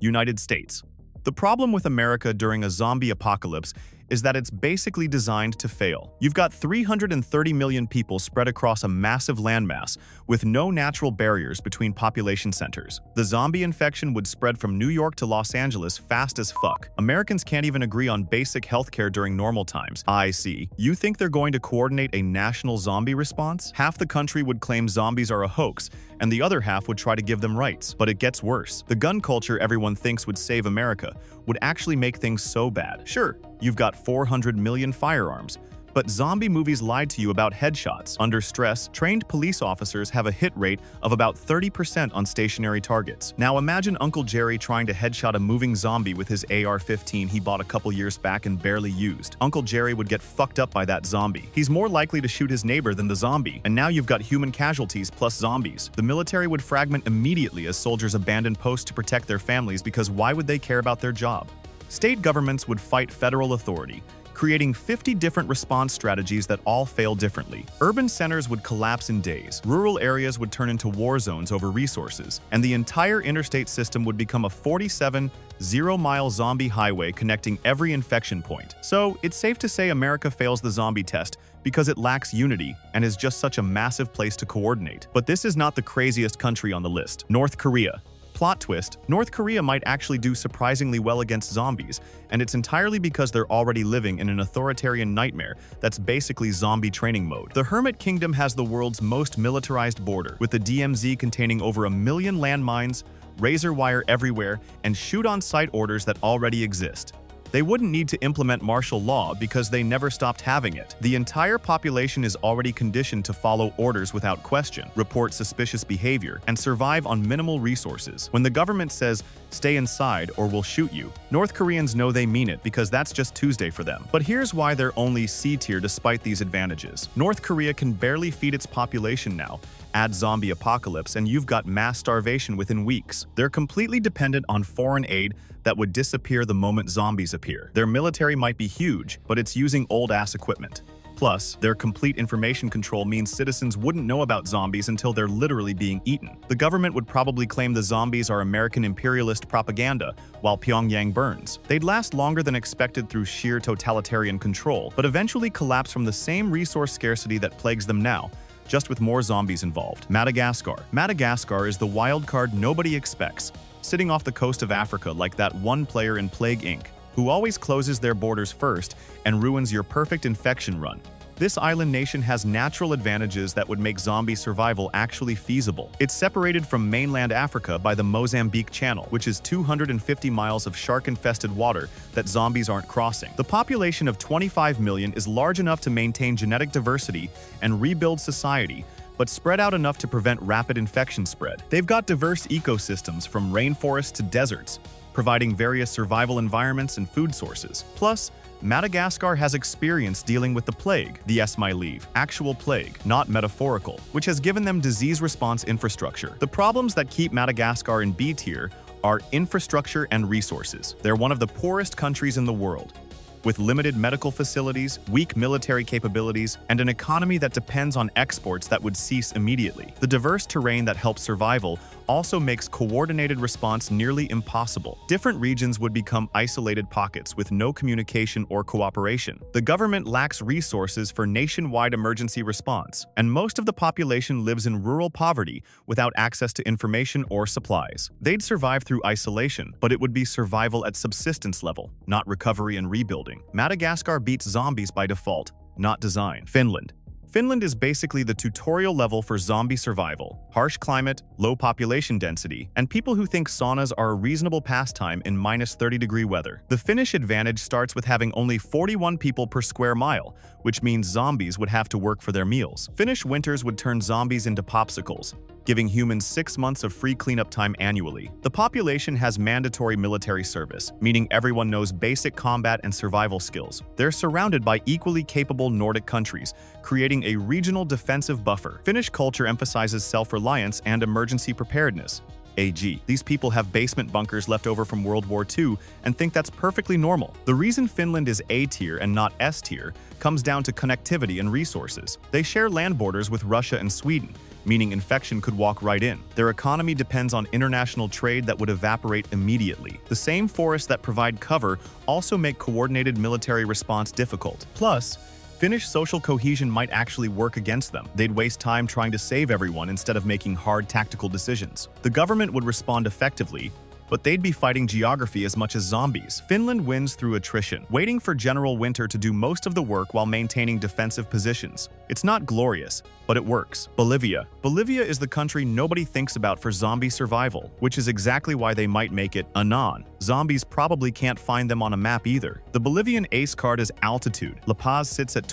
United States. The problem with America during a zombie apocalypse is that it's basically designed to fail. You've got 330 million people spread across a massive landmass with no natural barriers between population centers. The zombie infection would spread from New York to Los Angeles fast as fuck. Americans can't even agree on basic healthcare during normal times. I see. You think they're going to coordinate a national zombie response? Half the country would claim zombies are a hoax, and the other half would try to give them rights. But it gets worse. The gun culture everyone thinks would save America would actually make things so bad. Sure, you've got 400 million firearms, but zombie movies lied to you about headshots. Under stress, trained police officers have a hit rate of about 30% on stationary targets. Now imagine Uncle Jerry trying to headshot a moving zombie with his AR-15 he bought a couple years back and barely used. Uncle Jerry would get fucked up by that zombie. He's more likely to shoot his neighbor than the zombie, and now you've got human casualties plus zombies. The military would fragment immediately as soldiers abandon posts to protect their families because why would they care about their job? State governments would fight federal authority, creating 50 different response strategies that all fail differently. Urban centers would collapse in days, rural areas would turn into war zones over resources, and the entire interstate system would become a 47 zero-mile zombie highway connecting every infection point. So, it's safe to say America fails the zombie test because it lacks unity and is just such a massive place to coordinate. But this is not the craziest country on the list. North Korea. Plot twist, North Korea might actually do surprisingly well against zombies, and it's entirely because they're already living in an authoritarian nightmare that's basically zombie training mode. The Hermit Kingdom has the world's most militarized border, with the DMZ containing over 1 million landmines, razor wire everywhere, and shoot-on-sight orders that already exist. They wouldn't need to implement martial law because they never stopped having it. The entire population is already conditioned to follow orders without question, report suspicious behavior, and survive on minimal resources. When the government says, "Stay inside or we'll shoot you," North Koreans know they mean it because that's just Tuesday for them. But here's why they're only C tier despite these advantages. North Korea can barely feed its population now. Add zombie apocalypse and you've got mass starvation within weeks. They're completely dependent on foreign aid that would disappear the moment zombies appear. Their military might be huge, but it's using old-ass equipment. Plus, their complete information control means citizens wouldn't know about zombies until they're literally being eaten. The government would probably claim the zombies are American imperialist propaganda, while Pyongyang burns. They'd last longer than expected through sheer totalitarian control, but eventually collapse from the same resource scarcity that plagues them now, just with more zombies involved. Madagascar. Madagascar is the wild card nobody expects, sitting off the coast of Africa like that one player in Plague Inc., who always closes their borders first and ruins your perfect infection run. This island nation has natural advantages that would make zombie survival actually feasible. It's separated from mainland Africa by the Mozambique Channel, which is 250 miles of shark-infested water that zombies aren't crossing. The population of 25 million is large enough to maintain genetic diversity and rebuild society, but spread out enough to prevent rapid infection spread. They've got diverse ecosystems from rainforests to deserts, providing various survival environments and food sources. Plus, Madagascar has experience dealing with the plague, the Esmai actual plague, not metaphorical, which has given them disease response infrastructure. The problems that keep Madagascar in B tier are infrastructure and resources. They're one of the poorest countries in the world, with limited medical facilities, weak military capabilities, and an economy that depends on exports that would cease immediately. The diverse terrain that helps survival also makes coordinated response nearly impossible. Different regions would become isolated pockets with no communication or cooperation. The government lacks resources for nationwide emergency response, and most of the population lives in rural poverty without access to information or supplies. They'd survive through isolation, but it would be survival at subsistence level, not recovery and rebuilding. Madagascar beats zombies by default, not design. Finland. Finland is basically the tutorial level for zombie survival. Harsh climate, low population density, and people who think saunas are a reasonable pastime in -30-degree weather. The Finnish advantage starts with having only 41 people per square mile, which means zombies would have to work for their meals. Finnish winters would turn zombies into popsicles, giving humans 6 months of free cleanup time annually. The population has mandatory military service, meaning everyone knows basic combat and survival skills. They're surrounded by equally capable Nordic countries, creating a regional defensive buffer. Finnish culture emphasizes self-reliance and emergency preparedness. AG. These people have basement bunkers left over from World War II and think that's perfectly normal. The reason Finland is A tier and not S tier comes down to connectivity and resources. They share land borders with Russia and Sweden, meaning infection could walk right in. Their economy depends on international trade that would evaporate immediately. The same forests that provide cover also make coordinated military response difficult. Plus, Finnish social cohesion might actually work against them. They'd waste time trying to save everyone instead of making hard tactical decisions. The government would respond effectively, but they'd be fighting geography as much as zombies. Finland wins through attrition, waiting for General Winter to do most of the work while maintaining defensive positions. It's not glorious, but it works. Bolivia. Bolivia is the country nobody thinks about for zombie survival, which is exactly why they might make it anon. Zombies probably can't find them on a map either. The Bolivian ace card is altitude. La Paz sits at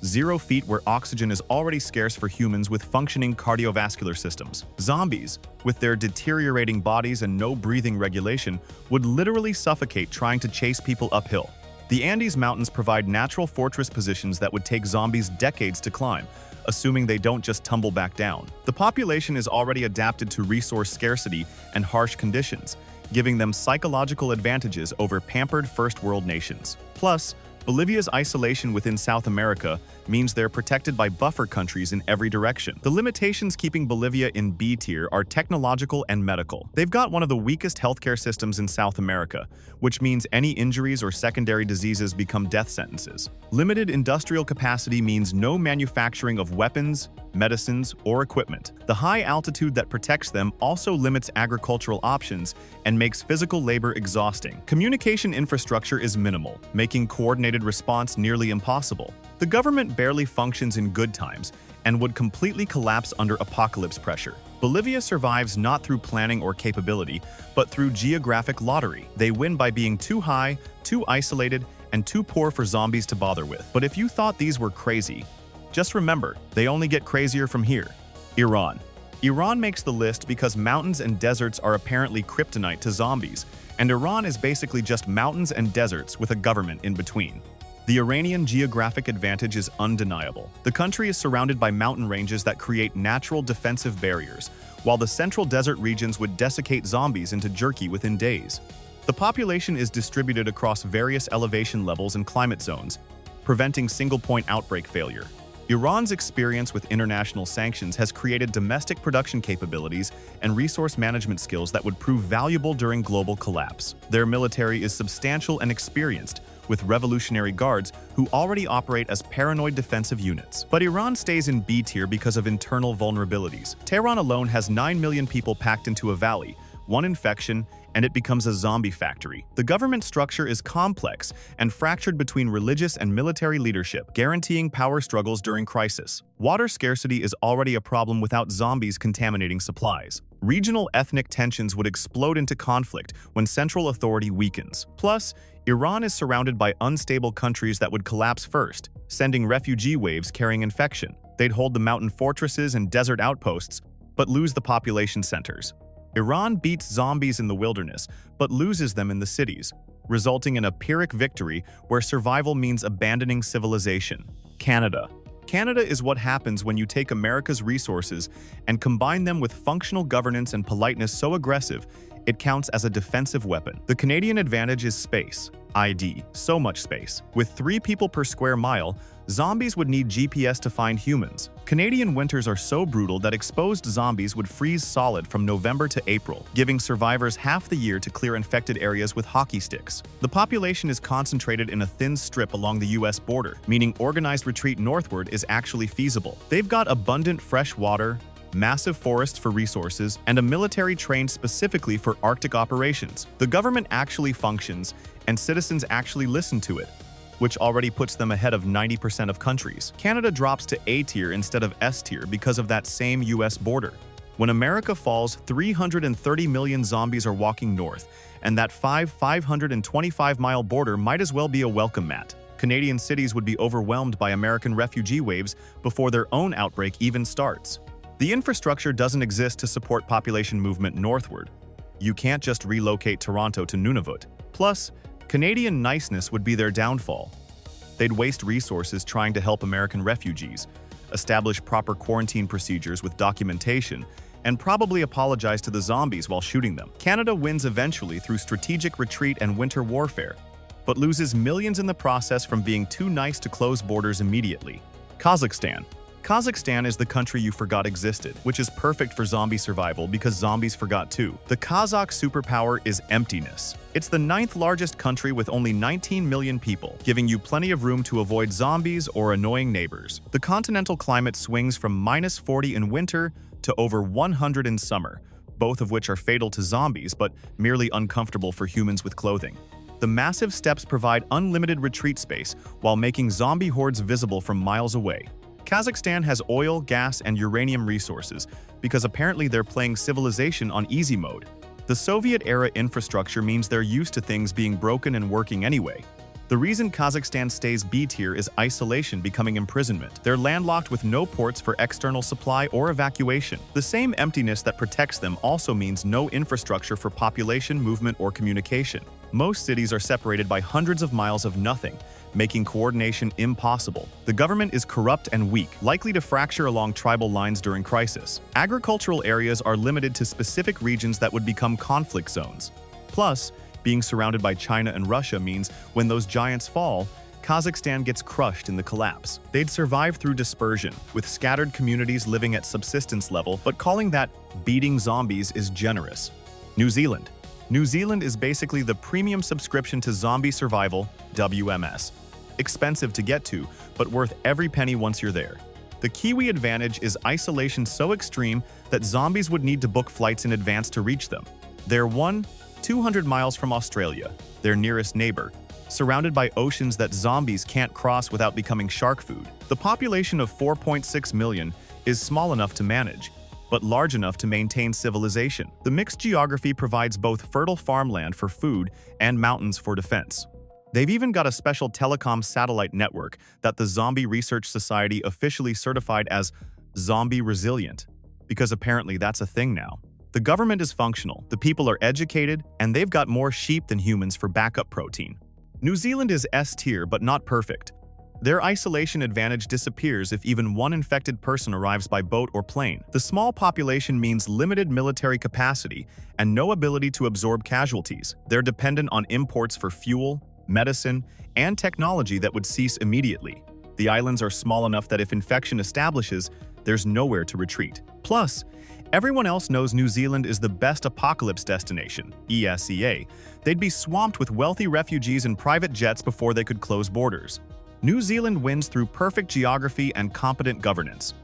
0 feet where oxygen is already scarce for humans with functioning cardiovascular systems. Zombies, with their deteriorating bodies and no breathing regulation, would literally suffocate trying to chase people uphill. The Andes Mountains provide natural fortress positions that would take zombies decades to climb, assuming they don't just tumble back down. The population is already adapted to resource scarcity and harsh conditions, giving them psychological advantages over pampered first-world nations. Plus, Bolivia's isolation within South America means they're protected by buffer countries in every direction. The limitations keeping Bolivia in B tier are technological and medical. They've got one of the weakest healthcare systems in South America, which means any injuries or secondary diseases become death sentences. Limited industrial capacity means no manufacturing of weapons, medicines, or equipment. The high altitude that protects them also limits agricultural options and makes physical labor exhausting. Communication infrastructure is minimal, making coordinated response nearly impossible. The government barely functions in good times and would completely collapse under apocalypse pressure. Bolivia survives not through planning or capability, but through geographic lottery. They win by being too high, too isolated, and too poor for zombies to bother with. But if you thought these were crazy, just remember, they only get crazier from here. Iran. Iran makes the list because mountains and deserts are apparently kryptonite to zombies, and Iran is basically just mountains and deserts with a government in between. The Iranian geographic advantage is undeniable. The country is surrounded by mountain ranges that create natural defensive barriers, while the central desert regions would desiccate zombies into jerky within days. The population is distributed across various elevation levels and climate zones, preventing single-point outbreak failure. Iran's experience with international sanctions has created domestic production capabilities and resource management skills that would prove valuable during global collapse. Their military is substantial and experienced, with Revolutionary Guards who already operate as paranoid defensive units. But Iran stays in B tier because of internal vulnerabilities. Tehran alone has 9 million people packed into a valley, one infection, and it becomes a zombie factory. The government structure is complex and fractured between religious and military leadership, guaranteeing power struggles during crisis. Water scarcity is already a problem without zombies contaminating supplies. Regional ethnic tensions would explode into conflict when central authority weakens. Plus, Iran is surrounded by unstable countries that would collapse first, sending refugee waves carrying infection. They'd hold the mountain fortresses and desert outposts, but lose the population centers. Iran beats zombies in the wilderness, but loses them in the cities, resulting in a Pyrrhic victory where survival means abandoning civilization. Canada. Canada is what happens when you take America's resources and combine them with functional governance and politeness so aggressive, it counts as a defensive weapon. The Canadian advantage is space. ID. So much space. With 3 people per square mile, zombies would need GPS to find humans. Canadian winters are so brutal that exposed zombies would freeze solid from November to April, giving survivors half the year to clear infected areas with hockey sticks. The population is concentrated in a thin strip along the US border, meaning organized retreat northward is actually feasible. They've got abundant fresh water, massive forests for resources, and a military trained specifically for Arctic operations. The government actually functions, and citizens actually listen to it, which already puts them ahead of 90% of countries. Canada drops to A tier instead of S tier because of that same US border. When America falls, 330 million zombies are walking north, and that 525-mile border might as well be a welcome mat. Canadian cities would be overwhelmed by American refugee waves before their own outbreak even starts. The infrastructure doesn't exist to support population movement northward. You can't just relocate Toronto to Nunavut. Plus, Canadian niceness would be their downfall. They'd waste resources trying to help American refugees, establish proper quarantine procedures with documentation, and probably apologize to the zombies while shooting them. Canada wins eventually through strategic retreat and winter warfare, but loses millions in the process from being too nice to close borders immediately. Kazakhstan. Kazakhstan is the country you forgot existed, which is perfect for zombie survival because zombies forgot too. The Kazakh superpower is emptiness. It's the 9th largest country with only 19 million people, giving you plenty of room to avoid zombies or annoying neighbors. The continental climate swings from -40 in winter to over 100 in summer, both of which are fatal to zombies but merely uncomfortable for humans with clothing. The massive steppes provide unlimited retreat space while making zombie hordes visible from miles away. Kazakhstan has oil, gas, and uranium resources because apparently they're playing civilization on easy mode. The Soviet-era infrastructure means they're used to things being broken and working anyway. The reason Kazakhstan stays B-tier is isolation becoming imprisonment. They're landlocked with no ports for external supply or evacuation. The same emptiness that protects them also means no infrastructure for population, movement, or communication. Most cities are separated by hundreds of miles of nothing, making coordination impossible. The government is corrupt and weak, likely to fracture along tribal lines during crisis. Agricultural areas are limited to specific regions that would become conflict zones. Plus, being surrounded by China and Russia means when those giants fall, Kazakhstan gets crushed in the collapse. They'd survive through dispersion, with scattered communities living at subsistence level, but calling that beating zombies is generous. New Zealand. New Zealand is basically the premium subscription to zombie survival, WMS. Expensive to get to, but worth every penny once you're there. The Kiwi advantage is isolation so extreme that zombies would need to book flights in advance to reach them. They're 200 miles from Australia, their nearest neighbor, surrounded by oceans that zombies can't cross without becoming shark food. The population of 4.6 million is small enough to manage, but large enough to maintain civilization. The mixed geography provides both fertile farmland for food and mountains for defense. They've even got a special telecom satellite network that the Zombie Research Society officially certified as zombie resilient, because apparently that's a thing now. The government is functional, the people are educated, and they've got more sheep than humans for backup protein. New Zealand is S-tier but not perfect. Their isolation advantage disappears if even one infected person arrives by boat or plane. The small population means limited military capacity and no ability to absorb casualties. They're dependent on imports for fuel, medicine, and technology that would cease immediately. The islands are small enough that if infection establishes, there's nowhere to retreat. Plus, everyone else knows New Zealand is the best apocalypse destination, ESEA. They'd be swamped with wealthy refugees and private jets before they could close borders. New Zealand wins through perfect geography and competent governance,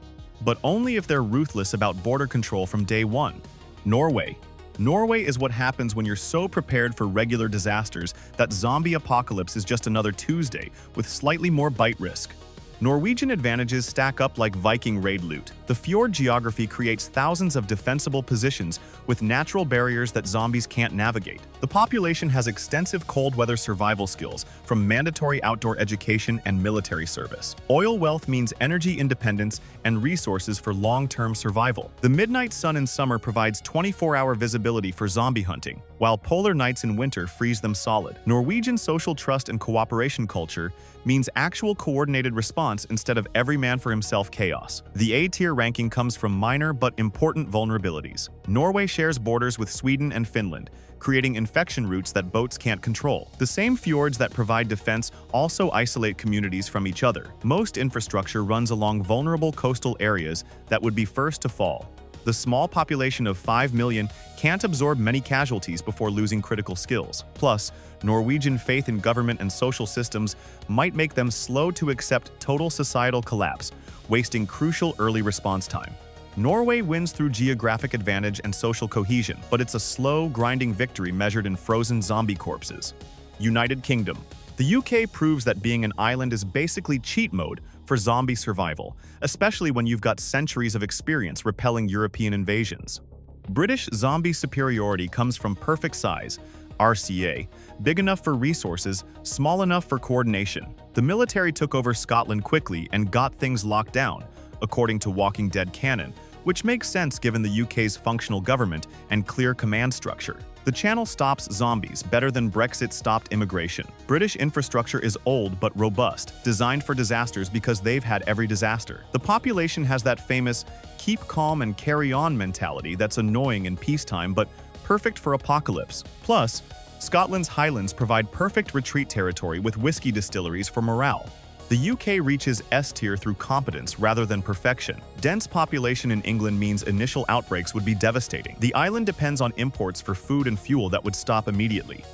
but only if they're ruthless about border control from day one. Norway. Norway is what happens when you're so prepared for regular disasters that zombie apocalypse is just another Tuesday with slightly more bite risk. Norwegian advantages stack up like Viking raid loot. The fjord geography creates thousands of defensible positions with natural barriers that zombies can't navigate. The population has extensive cold weather survival skills, from mandatory outdoor education and military service. Oil wealth means energy independence and resources for long-term survival. The midnight sun in summer provides 24-hour visibility for zombie hunting, while polar nights in winter freeze them solid. Norwegian social trust and cooperation culture means actual coordinated response instead of every man for himself chaos. The A-tier ranking comes from minor but important vulnerabilities. Norway shares borders with Sweden and Finland, creating infection routes that boats can't control. The same fjords that provide defense also isolate communities from each other. Most infrastructure runs along vulnerable coastal areas that would be first to fall. The small population of 5 million can't absorb many casualties before losing critical skills. Plus, Norwegian faith in government and social systems might make them slow to accept total societal collapse, wasting crucial early response time. Norway wins through geographic advantage and social cohesion, but it's a slow, grinding victory measured in frozen zombie corpses. United Kingdom. The UK proves that being an island is basically cheat mode for zombie survival, especially when you've got centuries of experience repelling European invasions. British zombie superiority comes from perfect size, RCA, big enough for resources, small enough for coordination. The military took over Scotland quickly and got things locked down, according to Walking Dead canon, which makes sense given the UK's functional government and clear command structure. The Channel stops zombies better than Brexit stopped immigration. British infrastructure is old but robust, designed for disasters because they've had every disaster. The population has that famous keep calm and carry on mentality that's annoying in peacetime but perfect for apocalypse. Plus, Scotland's Highlands provide perfect retreat territory with whiskey distilleries for morale. The UK reaches S tier through competence rather than perfection. Dense population in England means initial outbreaks would be devastating. The island depends on imports for food and fuel that would stop immediately.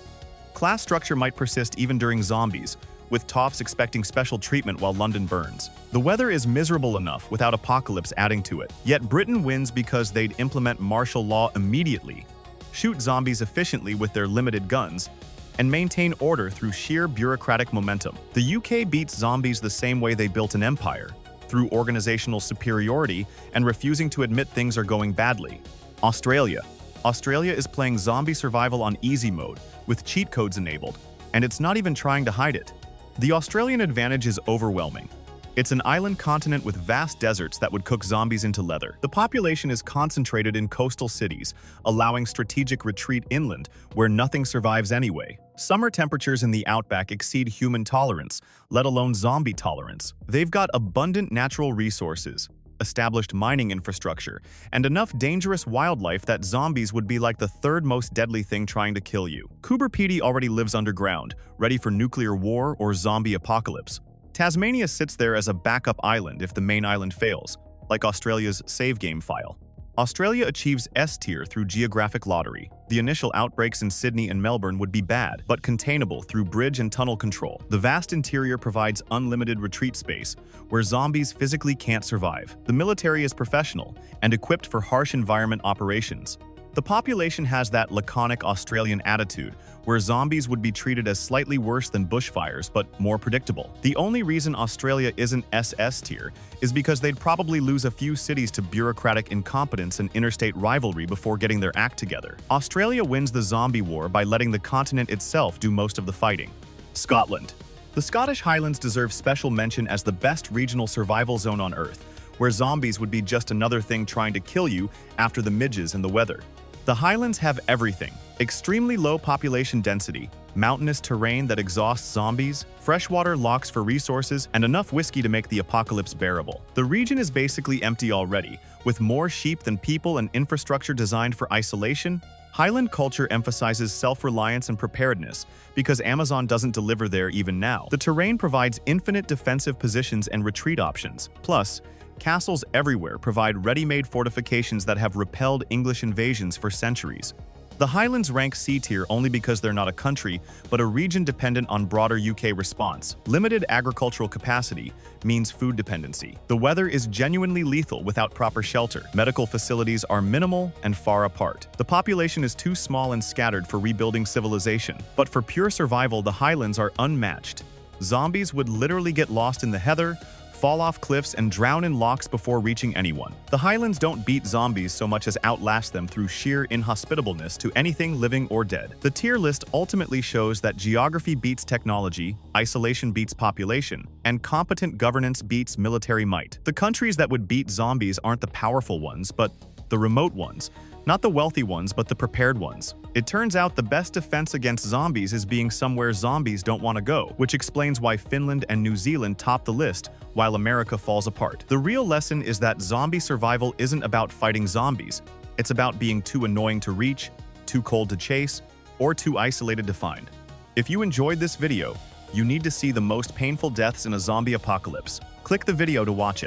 Class structure might persist even during zombies, with toffs expecting special treatment while London burns. The weather is miserable enough without apocalypse adding to it. Yet Britain wins because they'd implement martial law immediately, shoot zombies efficiently with their limited guns, and maintain order through sheer bureaucratic momentum. The UK beats zombies the same way they built an empire, through organizational superiority and refusing to admit things are going badly. Australia is playing zombie survival on easy mode, with cheat codes enabled, and it's not even trying to hide it. The Australian advantage is overwhelming. It's an island continent with vast deserts that would cook zombies into leather. The population is concentrated in coastal cities, allowing strategic retreat inland, where nothing survives anyway. Summer temperatures in the outback exceed human tolerance, let alone zombie tolerance. They've got abundant natural resources, established mining infrastructure, and enough dangerous wildlife that zombies would be like the third most deadly thing trying to kill you. Coober Pedy already lives underground, ready for nuclear war or zombie apocalypse. Tasmania sits there as a backup island if the main island fails, like Australia's save game file. Australia achieves S tier through geographic lottery. The initial outbreaks in Sydney and Melbourne would be bad, but containable through bridge and tunnel control. The vast interior provides unlimited retreat space, where zombies physically can't survive. The military is professional and equipped for harsh environment operations. The population has that laconic Australian attitude, where zombies would be treated as slightly worse than bushfires but more predictable. The only reason Australia isn't SS tier is because they'd probably lose a few cities to bureaucratic incompetence and interstate rivalry before getting their act together. Australia wins the zombie war by letting the continent itself do most of the fighting. Scotland. The Scottish Highlands deserve special mention as the best regional survival zone on Earth, where zombies would be just another thing trying to kill you after the midges and the weather. The Highlands have everything: extremely low population density, mountainous terrain that exhausts zombies, freshwater locks for resources, and enough whiskey to make the apocalypse bearable. The region is basically empty already, with more sheep than people and infrastructure designed for isolation. Highland culture emphasizes self-reliance and preparedness because Amazon doesn't deliver there even now. The terrain provides infinite defensive positions and retreat options. Plus, castles everywhere provide ready-made fortifications that have repelled English invasions for centuries. The Highlands rank C tier only because they're not a country, but a region dependent on broader UK response. Limited agricultural capacity means food dependency. The weather is genuinely lethal without proper shelter. Medical facilities are minimal and far apart. The population is too small and scattered for rebuilding civilization. But for pure survival, the Highlands are unmatched. Zombies would literally get lost in the heather, fall off cliffs, and drown in locks before reaching anyone. The Highlands don't beat zombies so much as outlast them through sheer inhospitableness to anything living or dead. The tier list ultimately shows that geography beats technology, isolation beats population, and competent governance beats military might. The countries that would beat zombies aren't the powerful ones, but the remote ones. Not the wealthy ones, but the prepared ones. It turns out the best defense against zombies is being somewhere zombies don't want to go, which explains why Finland and New Zealand top the list while America falls apart. The real lesson is that zombie survival isn't about fighting zombies. It's about being too annoying to reach, too cold to chase, or too isolated to find. If you enjoyed this video, you need to see the most painful deaths in a zombie apocalypse. Click the video to watch it.